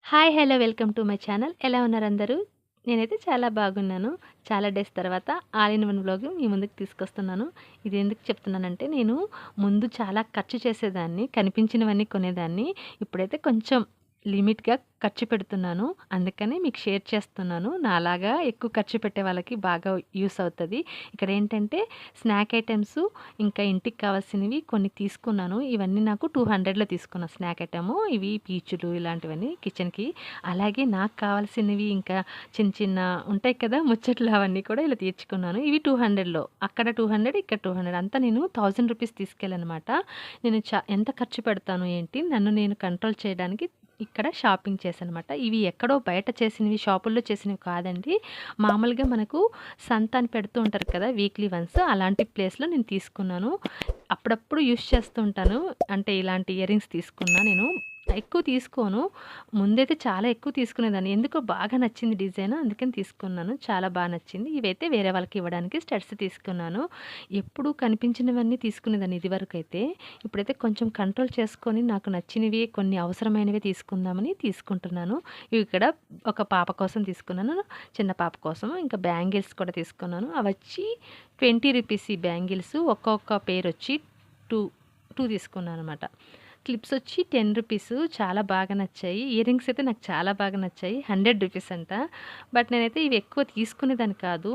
Hi! Hello! Welcome to my channel. ఎలా ఉన్నారు అందరూ? నేనైతే చాలా బాగున్నాను. చాలా డేస్ తర్వాత ఆల్ ఇన్ వన్ వ్లాగ్ మీ ముందుకు తీసుకొస్తున్నాను. ఇది ఎందుకు చెప్తున్నానంటే నేను ముందు చాలా ఖర్చు చేసేదాన్ని. కనిపించినవన్నీ కొనేదాన్ని. ఇప్పుడైతే కొంచెం లిమిట్‌గా ఖర్చు పెడుతున్నాను. అందుకని మీకు షేర్ చేస్తున్నాను. నాలాగా ఎక్కువ ఖర్చు పెట్టే వాళ్ళకి బాగా యూస్ అవుతది. ఇక్కడేంటంటే స్నాక్ ఐటెమ్స్ ఇంకా ఇంటికి కావాల్సినవి కొన్ని తీసుకున్నాను. ఇవన్నీ నాకు 200లో తీసుకున్న స్నాక్ ఐటెము. ఇవి పీచులు ఇలాంటివన్నీ కిచెన్‌కి. అలాగే నాకు కావాల్సినవి ఇంకా చిన్న చిన్న ఉంటాయి కదా! ముచ్చట్లు అవన్నీ కూడా ఇలా తీర్చుకున్నాను. ఇవి 200లో. అక్కడ 200 ఇక్కడ 200 అంతా నేను రూ. 1000 తీసుకెళ్ళాననమాట. నేను ఎంత ఖర్చు పెడతాను ఏంటి నన్ను నేను కంట్రోల్ చేయడానికి ఇక్కడ షాపింగ్ చేశాననమాట. ఇవి ఎక్కడో బయట చేసినవి షాపుల్లో చేసినవి కాదండి. మామూలుగా మనకు సంత అని పెడుతూ ఉంటారు కదా! వీక్లీ వన్స్ అలాంటి ప్లేస్‌లో నేను తీసుకున్నాను. అప్పుడప్పుడు యూజ్ చేస్తూ ఉంటాను. అంటే ఇలాంటి ఇయర్ రింగ్స్ తీసుకున్నా నేను. ఎక్కువ తీసుకోను. ముందైతే చాలా ఎక్కువ తీసుకునేదాన్ని. ఎందుకో బాగా నచ్చింది డిజైన్. అందుకని తీసుకున్నాను. చాలా నచ్చింది. ఇవైతే వేరే వాళ్ళకి ఇవ్వడానికి స్టడ్స్ తీసుకున్నాను. ఎప్పుడు కనిపించినవన్నీ తీసుకునేదాన్ని ఇదివరకైతే. ఇప్పుడైతే కొంచెం కంట్రోల్ చేసుకొని నాకు నచ్చినవి కొన్ని అవసరమైనవి తీసుకుందామని తీసుకుంటున్నాను. ఇవి ఇక్కడ ఒక పాప కోసం తీసుకున్నాను. చిన్న పాప కోసం. ఇంకా బ్యాంగిల్స్ కూడా తీసుకున్నాను. అవొచ్చి రూ. 20 ఈ బ్యాంగిల్స్. ఒక్కొక్క పేర్ వచ్చి 2, 2 తీసుకున్నాననమాట. క్లిప్స్ వచ్చి రూ. 10 చాలా బాగా నచ్చాయి. ఇయర్ రింగ్స్ అయితే నాకు చాలా బాగా నచ్చాయి. రూ. 100 అంట. బట్ నేనైతే ఇవి ఎక్కువ తీసుకునేదాన్ని కాదు.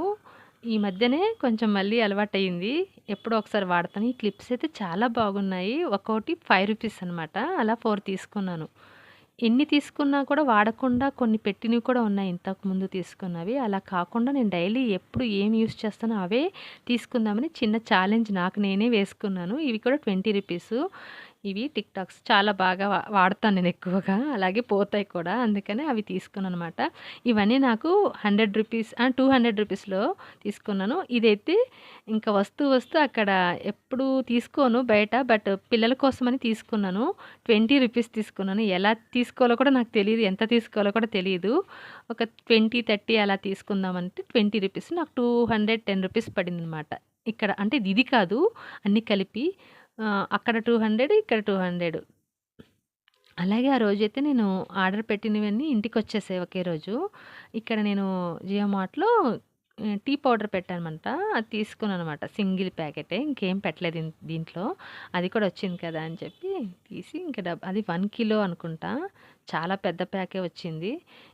ఈ మధ్యనే కొంచెం మళ్ళీ అలవాటయింది. ఎప్పుడో ఒకసారి వాడతాను. ఈ క్లిప్స్ అయితే చాలా బాగున్నాయి. ఒక్కోటి రూ. 5 అనమాట. అలా 4 తీసుకున్నాను. ఎన్ని తీసుకున్నా కూడా వాడకుండా కొన్ని పెట్టినవి కూడా ఉన్నాయి ఇంతకుముందు తీసుకున్నవి. అలా కాకుండా నేను డైలీ ఎప్పుడు ఏం యూజ్ చేస్తానో అవే తీసుకుందామని చిన్న ఛాలెంజ్ నాకు నేనే వేసుకున్నాను. ఇవి కూడా రూ. 20. ఇవి టిక్ టాక్స్ చాలా బాగా వాడతాను నేను ఎక్కువగా. అలాగే పోతాయి కూడా. అందుకని అవి తీసుకున్నాననమాట. ఇవన్నీ నాకు రూ. 200 తీసుకున్నాను. ఇదైతే ఇంకా వస్తూ అక్కడ ఎప్పుడు తీసుకోను బయట. బట్ పిల్లల కోసమని తీసుకున్నాను. రూ. 20 తీసుకున్నాను. ఎలా తీసుకోవాలో కూడా నాకు తెలీదు. ఎంత తీసుకోవాలో కూడా తెలీదు. ఒక 20, 30 అలా తీసుకుందామంటే రూ. 20 నాకు రూ. 210 పడిందనమాట. ఇక్కడ అంటే ఇది కాదు అన్నీ కలిపి. అక్కడ 200 ఇక్కడ 200. అలాగే ఆ రోజైతే నేను ఆర్డర్ పెట్టినవన్నీ ఇంటికొచ్చేసాయి ఒకే రోజు. ఇక్కడ నేను జియో మార్ట్‌లో టీ పౌడర్ పెట్టానమాట. అది తీసుకున్నాననమాట. సింగిల్ ప్యాకెటే. ఇంకేం పెట్టలేదు దీంట్లో. అది కూడా వచ్చింది కదా అని చెప్పి తీసి ఇంక అది 1 కిలో అనుకుంటా. చాలా పెద్ద ప్యాకే వచ్చింది.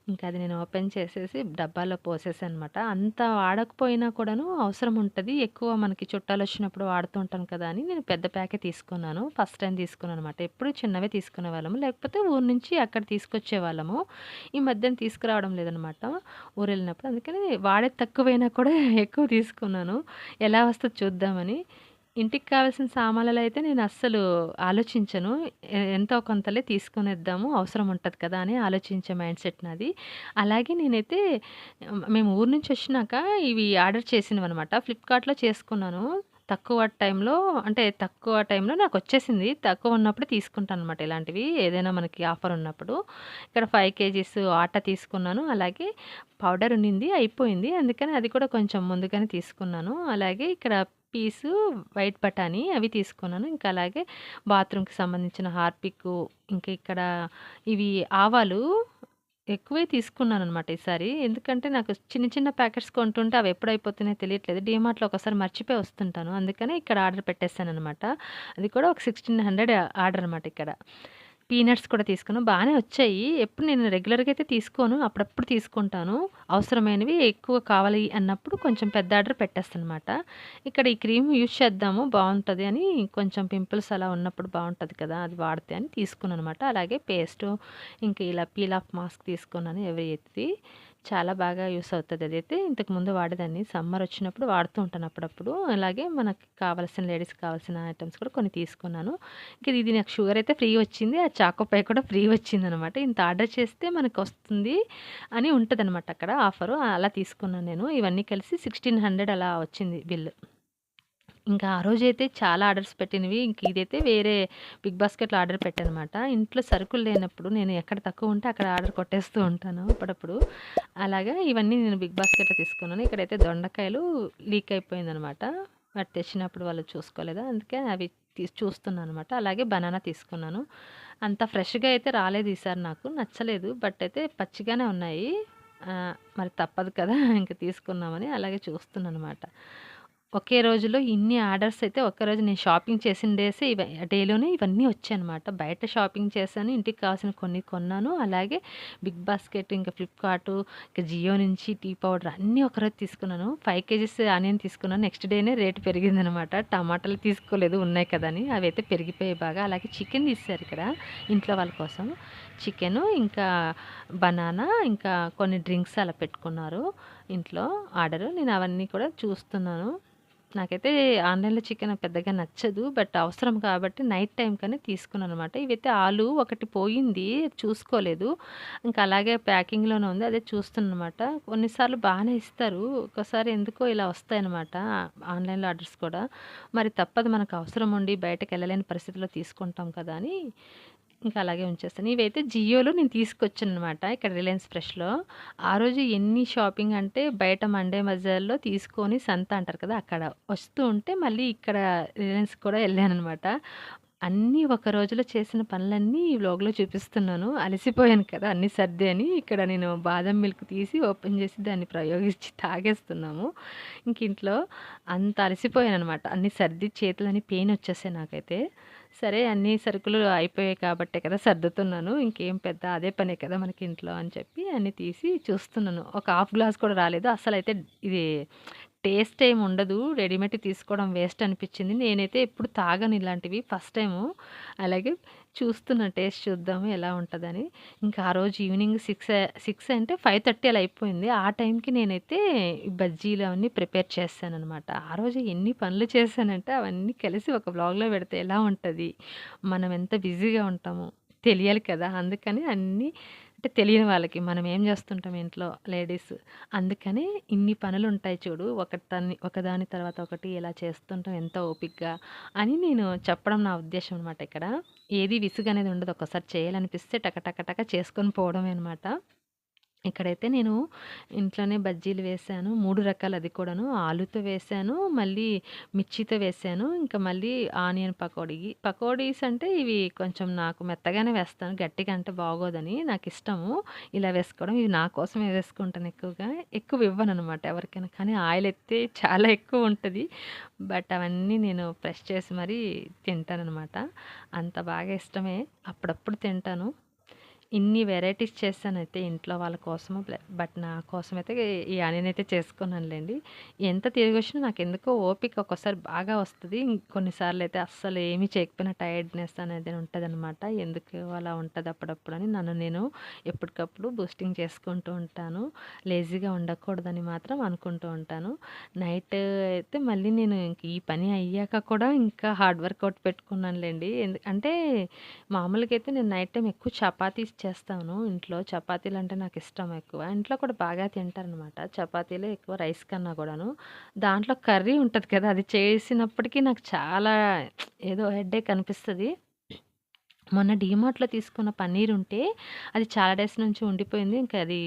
ఇంకా అది నేను ఓపెన్ చేసేసి డబ్బాలో పోసేసాననమాట. అంత వాడకపోయినా కూడాను అవసరం ఉంటది. ఎక్కువ మనకి చుట్టాలొచ్చినప్పుడు వాడుతూ ఉంటాను కదా అని నేను పెద్ద ప్యాకే తీసుకున్నాను. ఫస్ట్ టైమ్ తీసుకున్నాననమాట. ఎప్పుడు చిన్నవే తీసుకునేవాళ్ళము. లేకపోతే ఊరు నుంచి అక్కడ తీసుకొచ్చేవాళ్ళము. ఈ మధ్యన తీసుకురావడం లేదనమాట ఊరెళ్ళినప్పుడు. అందుకని వాడేది తక్కువైనా కూడా ఎక్కువ తీసుకున్నాను. ఎలా వస్తదో చూద్దామని. ఇంటికి కావాల్సిన సామాన్లలో అయితే నేను అస్సలు ఆలోచించను. ఎంతో కొంతలే తీసుకొనేద్దాము. అవసరం ఉంటది కదా అని ఆలోచించే మైండ్ సెట్ నాది. అలాగే నేనైతే మేము ఊరు నుంచి వచ్చినాక ఇవి ఆర్డర్ చేసినవనమాట. ఫ్లిప్‌కార్ట్‌లో చేసుకున్నాను. తక్కువ టైంలో నాకొచ్చేసింది. తక్కువ ఉన్నప్పుడే తీసుకుంటాననమాట ఇలాంటివి. ఏదైనా మనకి ఆఫర్ ఉన్నప్పుడు. ఇక్కడ 5 కేజీస్ ఆటా తీసుకున్నాను. అలాగే పౌడర్ ఉండింది అయిపోయింది. అందుకని అది కూడా కొంచెం ముందుగానే తీసుకున్నాను. అలాగే ఇక్కడ పీసు వైట్ బఠానీ అవి తీసుకున్నాను. ఇంకా అలాగే బాత్రూమ్‌కి సంబంధించిన హార్పికు, ఇంకా ఇక్కడ ఇవి ఆవాలు ఎక్కువే తీసుకున్నాననమాట ఈసారి. ఎందుకంటే నాకు చిన్న చిన్న ప్యాకెట్స్ కొంటుంటే అవి ఎప్పుడైపోతున్నాయో తెలియట్లేదు. డీమార్ట్‌లో ఒకసారి మర్చిపోయి వస్తుంటాను. అందుకనే ఇక్కడ ఆర్డర్ పెట్టేసాననమాట. అది కూడా ఒక 1600 ఆర్డర్ అనమాట ఇక్కడ. పీనట్స్ కూడా తీసుకున్నా. బానే వచ్చాయి. ఎప్పుడు నేను రెగ్యులర్‌గా అయితే తీసుకోను. అప్పుడప్పుడు తీసుకుంటాను. అవసరమైనవి ఎక్కువ కావాలి అన్నప్పుడు కొంచెం పెద్ద ఆర్డర్ పెట్టేస్తాననమాట. ఇక్కడ ఈ క్రీమ్ యూజ్ చేద్దాము బావుంటది అని కొంచెం పింపుల్స్ అలా ఉన్నప్పుడు బావుంటది కదా! అది వాడితే అని తీసుకున్నాననమాట. అలాగే పేస్టు ఇంకా ఇలా పీల్ ఆఫ్ మాస్క్ తీసుకున్నాను ఎవ్రీది. చాలా బాగా యూస్ అవుతది అదైతే. ఇంతకుముందు వాడేదాన్ని. సమ్మర్ వచ్చినప్పుడు వాడుతూ ఉంటాను అప్పుడప్పుడు. అలాగే మనకి కావాల్సిన లేడీస్‌కి కావాల్సిన ఐటెమ్స్ కూడా కొన్ని తీసుకున్నాను. ఇంక ఇది నాకు షుగర్ అయితే ఫ్రీ వచ్చింది. ఆ చాకో పై కూడా ఫ్రీ వచ్చిందనమాట. ఇంత ఆర్డర్ చేస్తే మనకొస్తుంది అని ఉంటదనమాట అక్కడ ఆఫరు. అలా తీసుకున్నాను నేను. ఇవన్నీ కలిసి 1600 అలా వచ్చింది బిల్లు. ఇంకా ఆ రోజైతే చాలా ఆర్డర్స్ పెట్టినవి. ఇంక ఇదైతే వేరే బిగ్ బాస్కెట్‌లో ఆర్డర్ పెట్టాననమాట. ఇంట్లో సరుకులు లేనప్పుడు నేను ఎక్కడ తక్కువ ఉంటే అక్కడ ఆర్డర్ కొట్టేస్తూ ఉంటాను అప్పుడప్పుడు. అలాగా ఇవన్నీ నేను బిగ్ బాస్కెట్‌లో తీసుకున్నాను. ఇక్కడైతే దొండకాయలు లీక్ అయిపోయిందనమాట. వాటి తెచ్చినప్పుడు వాళ్ళు చూసుకోలేదు. అందుకే అవి చూస్తున్నాననమాట. అలాగే బనానా తీసుకున్నాను. అంత ఫ్రెష్‌గా అయితే రాలేదు ఈసారి నాకు. నచ్చలేదు. బట్ అయితే పచ్చిగానే ఉన్నాయి. మరి తప్పదు కదా! ఇంక తీసుకుందామని అలాగే చూస్తున్నాననమాట. ఒకే రోజులో ఇన్ని ఆర్డర్స్ అయితే ఒక్కరోజు నేను షాపింగ్ చేసిన డేలోనే ఇవన్నీ వచ్చాయనమాట. బయట షాపింగ్ చేశాను. ఇంటికి కావాల్సిన కొన్ని కొన్నాను. అలాగే బిగ్ బాస్కెట్, ఇంకా ఫ్లిప్‌కార్టు, ఇంకా జియో నుంచి టీ పౌడర్ అన్నీ ఒకరోజు తీసుకున్నాను. 5 కేజీస్ ఆనియన్ తీసుకున్నాను. నెక్స్ట్ డేనే రేట్ పెరిగిందనమాట. టమాటాలు తీసుకోలేదు ఉన్నాయి కదా అని. అవైతే పెరిగిపోయాయి బాగా. అలాగే చికెన్ తీసేశారు ఇక్కడ ఇంట్లో వాళ్ళ కోసం. చికెను, ఇంకా బనానా, ఇంకా కొన్ని డ్రింక్స్ అలా పెట్టుకున్నారు ఇంట్లో ఆర్డరు. నేను అవన్నీ కూడా చూస్తున్నాను. నాకైతే ఆన్‌లైన్‌లో చికెన్ పెద్దగా నచ్చదు. బట్ అవసరం కాబట్టి నైట్ టైమ్ కని తీసుకున్నాననమాట. ఇవైతే ఆలు ఒకటి పోయింది. చూసుకోలేదు. ఇంకా అలాగే ప్యాకింగ్‌లోనే ఉంది. అదే చూస్తున్నాననమాట. కొన్నిసార్లు బానే ఇస్తారు. ఒక్కోసారి ఎందుకో ఇలా వస్తాయనమాట ఆన్‌లైన్‌లో ఆర్డర్స్ కూడా. మరి తప్పదు మనకు అవసరం ఉండి బయటకెళ్ళలేని పరిస్థితిలో తీసుకుంటాం కదా అని ఇంకా అలాగే ఉంచేస్తాను. ఇవైతే జియోలో నేను తీసుకొచ్చాననమాట. ఇక్కడ రిలయన్స్ ఫ్రెష్‌లో. ఆ రోజు ఎన్ని షాపింగ్ అంటే బయట మండే బజార్‌లో తీసుకొని సంత అంటారు కదా! అక్కడ వస్తూ ఉంటే మళ్ళీ ఇక్కడ రిలయన్స్‌కి కూడా ఎళ్ళాననమాట. అన్నీ ఒక రోజులో చేసిన పనులన్నీ ఈ వ్లాగ్‌లో చూపిస్తున్నాను. అలసిపోయాను కదా! అన్నీ సర్ది అని ఇక్కడ నేను బాదం మిల్క్ తీసి ఓపెన్ చేసి దాన్ని ప్రయోగించి తాగేస్తున్నాము. ఇంక ఇంట్లో అంత అలసిపోయాననమాట. అన్నీ సర్ది చేతులన్నీ పెయిన్ వచ్చేసాయి నాకైతే. సరే అన్నీ సరుకులు అయిపోయాయి కాబట్టే కదా సర్దుతున్నాను. ఇంకేం పెద్ద అదే పనే కదా మనకి ఇంట్లో అని చెప్పి అన్నీ తీసి చూస్తున్నాను. ఒక హాఫ్ గ్లాస్ కూడా రాలేదు. అసలైతే ఇది టేస్ట్ ఏమి ఉండదు. రెడీమేడ్ తీసుకోవడం వేస్ట్ అనిపించింది. నేనైతే ఎప్పుడు తాగను ఇలాంటివి. First time. అలాగే చూస్తున్నా టేస్ట్ చూద్దాము ఎలా ఉంటదని. ఇంకా ఆ రోజు ఈవినింగ్ 6 అంటే 5:30 అలా అయిపోయింది. ఆ టైంకి నేనైతే ఈ బజ్జీలు అవన్నీ ప్రిపేర్ చేశాననమాట. ఆ రోజు ఎన్ని పనులు చేశానంటే అవన్నీ కలిసి ఒక వ్లాగ్‌లో పెడితే ఎలా ఉంటది? మనం ఎంత బిజీగా ఉంటామో తెలియాలి కదా! అందుకని అన్నీ అంటే తెలియని వాళ్ళకి మనం ఏం చేస్తుంటాం ఇంట్లో లేడీస్. అందుకని ఇన్ని పనులుంటాయి చూడు. ఒకదాని తర్వాత ఒకటి ఇలా చేస్తుంటాం ఎంత ఓపికగా అని నేను చెప్పడం నా ఉద్దేశ్యం అనమాట ఇక్కడ. ఏది విసుగనేది ఉండదు. ఒక్కోసారి చేయాలనిపిస్తే టక టక టక చేసుకొని పోవడమే అనమాట. ఇక్కడైతే నేను ఇంట్లోనే బజ్జీలు వేశాను. 3 రకాలు అది కూడాను. ఆలూతో వేశాను, మళ్ళీ మిర్చితో వేశాను, ఇంకా మళ్ళీ ఆనియన్ పకోడీ. పకోడీస్ అంటే ఇవి కొంచెం నాకు మెత్తగానే వేస్తాను. గట్టిగా అంటే బాగోదని నాకిష్టము ఇలా వేసుకోవడం. ఇవి నా కోసమే వేసుకుంటాను ఎక్కువగా. ఎక్కువ ఇవ్వననమాట ఎవరికైనా. కానీ ఆయిల్ అయితే చాలా ఎక్కువుంటది. బట్ అవన్నీ నేను ప్రెస్ చేసి మరీ తింటాననమాట. అంత బాగా ఇష్టమే. అప్పుడప్పుడు తింటాను. ఇన్ని వెరైటీస్ చేశానైతే ఇంట్లో వాళ్ళ కోసము. బట్ నా కోసమైతే ఈ ఆనియన్ అయితే చేసుకున్నానులెండి. ఎంత తిరిగొచ్చినా నాకెందుకో ఓపిక ఒక్కోసారి బాగా వస్తది. కొన్నిసార్లు అయితే అస్సలు ఏమీ చేయకపోయినా టైర్డ్‌నెస్ అనేది ఉంటదనమాట. ఎందుకు అలా ఉంటది అప్పుడప్పుడని నన్ను నేను ఎప్పటికప్పుడు బూస్టింగ్ చేసుకుంటూ ఉంటాను. లేజీగా ఉండకూడదని మాత్రం అనుకుంటూ ఉంటాను. నైట్ అయితే మళ్ళీ నేను ఇంక ఈ పని అయ్యాక కూడా ఇంకా హార్డ్ వర్కౌట్ పెట్టుకున్నానులెండి. అంటే మామూలుగా అయితే నేను నైట్ టైమ్ ఎక్కువ చపాతీస్ చేస్తాను ఇంట్లో. చపాతీలంటే నాకిష్టం ఎక్కువ. ఇంట్లో కూడా బాగా తింటారనమాట. చపాతీలే ఎక్కువ రైస్ కన్నా గూడాను. దాంట్లో కర్రీ ఉంటది కదా! అది చేసినప్పటికి నాకు చాలా ఏదో హెడ్‌ఏక్ అనిపిస్తది. మొన్న డీమార్ట్‌లో తీసుకున్న పన్నీర్ ఉంటే అది చాలా డేస్ నుంచి ఉండిపోయింది. ఇంకా అది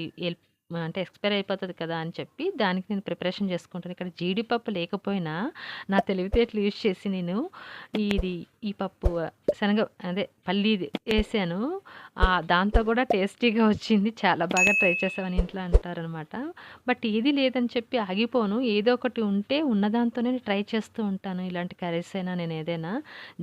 అంటే ఎక్స్‌పైర్ అయిపోతది కదా! అని చెప్పి దానికి నేను ప్రిపరేషన్ చేసుకుంటాను. ఇక్కడ జీడిపప్పు లేకపోయినా నా తెలివితేటలు యూజ్ చేసి నేను ఇది ఈ పప్పు శనగ అదే పల్లీది ఏసాను. దాంతో కూడా టేస్టీగా వచ్చింది. చాలా బాగా ట్రై చేసావని ఇంట్లో అంటారనమాట. బట్ ఏది లేదని చెప్పి ఆగిపోను. ఏదో ఒకటి ఉంటే ఉన్నదాంతోనే ట్రై చేస్తూ ఉంటాను. ఇలాంటి కర్రీస్ అయినా నేను ఏదైనా.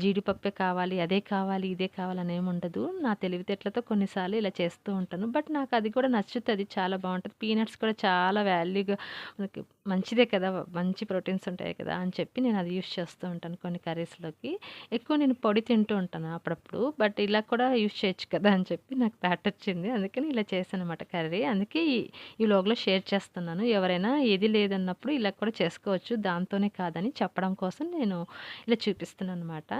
జీడిపప్పే కావాలి, అదే కావాలి, ఇదే కావాలని ఏముండదు. నా తెలివితేటలతో కొన్నిసార్లు ఇలా చేస్తూ ఉంటాను. బట్ నాకు అది కూడా నచ్చుతది. చాలా బావుంటది. పీనట్స్ కూడా చాలా వాల్యూగా మనకి మంచిదే కదా! మంచి ప్రోటీన్స్ ఉంటాయి కదా! అని చెప్పి నేను అది యూజ్ చేస్తూ ఉంటాను కొన్ని కర్రీస్‌లోకి. ఎక్కువ నేను పొడి తింటూ ఉంటాను అప్పుడప్పుడు. బట్ ఇలా కూడా యూజ్ చేయొచ్చు కదా! అని చెప్పి నాకు థాట్ వచ్చింది. అందుకని ఇలా చేశాననమాట కర్రీ. అందుకే ఈ వ్లాగ్‌లో షేర్ చేస్తున్నాను. ఎవరైనా ఏది లేదన్నప్పుడు ఇలా కూడా చేసుకోవచ్చు. దాంతోనే కాదని చెప్పడం కోసం నేను ఇలా చూపిస్తున్నాననమాట.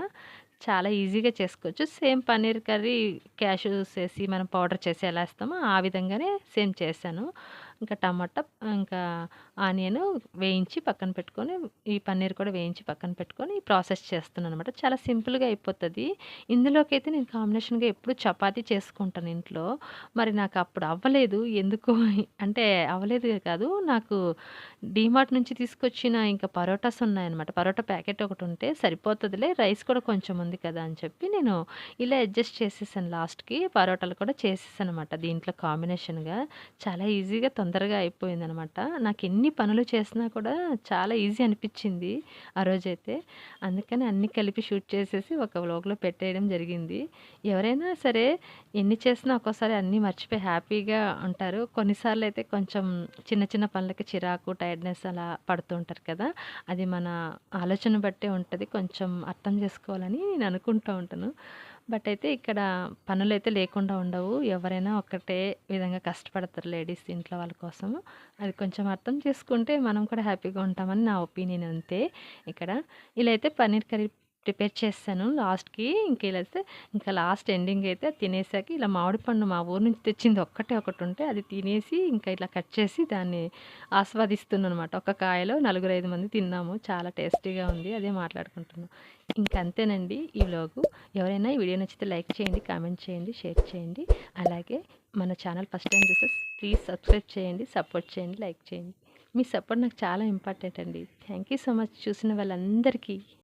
చాలా ఈజీగా చేసుకోవచ్చు. సేమ్ పన్నీర్ కర్రీ క్యాష్యూస్ ఏసి మనం పౌడర్ చేసి ఎలా ఏస్తామో ఆ విధంగానే సేమ్ చేశాను. ఇంకా టమాటా, ఇంకా ఆనియన్ వేయించి పక్కన పెట్టుకొని, ఈ పన్నీర్ కూడా వేయించి పక్కన పెట్టుకొని ఈ ప్రాసెస్ చేస్తున్నాననమాట. చాలా సింపుల్‌గా అయిపోతది. ఇందులోకైతే నేను కాంబినేషన్‌గా ఎప్పుడు చపాతీ చేసుకుంటాను ఇంట్లో. మరి నాకు అప్పుడు అవ్వలేదు. ఎందుకో అంటే అవ్వలేదు కాదు. నాకు డీమార్ట్ నుంచి తీసుకొచ్చిన ఇంకా పరోటాస్ ఉన్నాయన్నమాట. పరోటా ప్యాకెట్ ఒకటుంటే సరిపోతదిలే, రైస్ కూడా కొంచెం ఉంది కదా అని చెప్పి నేను ఇలా అడ్జస్ట్ చేసేసాను లాస్ట్‌కి. పరోటాలు కూడా చేసేసాననమాట దీంట్లో కాంబినేషన్‌గా. చాలా ఈజీగా తొందరగా అయిపోయిందనమాట. నాకెన్ని పనులు చేసినా కూడా చాలా ఈజీ అనిపిచ్చింది ఆ రోజైతే. అందుకని అన్నీ కలిపి షూట్ చేసేసి ఒక వ్లాగ్‌లో పెట్టేయడం జరిగింది. ఎవరైనా సరే ఎన్ని చేసినా ఒక్కోసారి అన్నీ మర్చిపోయి హ్యాపీగా ఉంటారు. కొన్నిసార్లయితే కొంచెం చిన్న చిన్న పనులకి చిరాకు, టైర్డ్‌నెస్ అలా పడుతూ ఉంటారు కదా! అది మన ఆలోచన బట్టే ఉంటది. కొంచెం అర్థం చేసుకోవాలని నేను అనుకుంటూ ఉంటాను. బట్ అయితే ఇక్కడ పనులైతే లేకుండా ఉండవు. ఎవరైనా ఒకటే విధంగా కష్టపడతారు లేడీస్ ఇంట్లో వాళ్ళ కోసం. అది కొంచెం అర్థం చేసుకుంటే మనం కూడా హ్యాపీగా ఉంటామని నా ఒపీనియన్ అంతే ఇక్కడ. ఇలా అయితే పన్నీర్ కర్రీ ప్రిపేర్ చేశాను లాస్ట్‌కి. ఇంక ఇలా అయితే ఇంకా లాస్ట్ ఎండింగ్ అయితే తినేసాక ఇలా మామిడి పండు మా ఊరు నుంచి తెచ్చింది ఒక్కటే ఒకటుంటే అది తినేసి ఇంకా ఇట్లా కట్ చేసి దాన్ని ఆస్వాదిస్తున్నాననమాట. ఒక కాయలో నలుగురు, 5 మంది తిన్నాము. చాలా టేస్టీగా ఉంది. అదే మాట్లాడుకుంటున్నాం. ఇంక అంతేనండి ఈ వ్లాగు. ఎవరైనా ఈ వీడియో నచ్చితే లైక్ చేయండి, కామెంట్ చేయండి, షేర్ చేయండి. అలాగే మన ఛానల్ ఫస్ట్ టైం చూస్తే ప్లీజ్ సబ్స్క్రైబ్ చేయండి, సపోర్ట్ చేయండి, లైక్ చేయండి. మీ సపోర్ట్ నాకు చాలా ఇంపార్టెంట్ అండి. థ్యాంక్ యూ సో మచ్ చూసిన వాళ్ళందరికీ.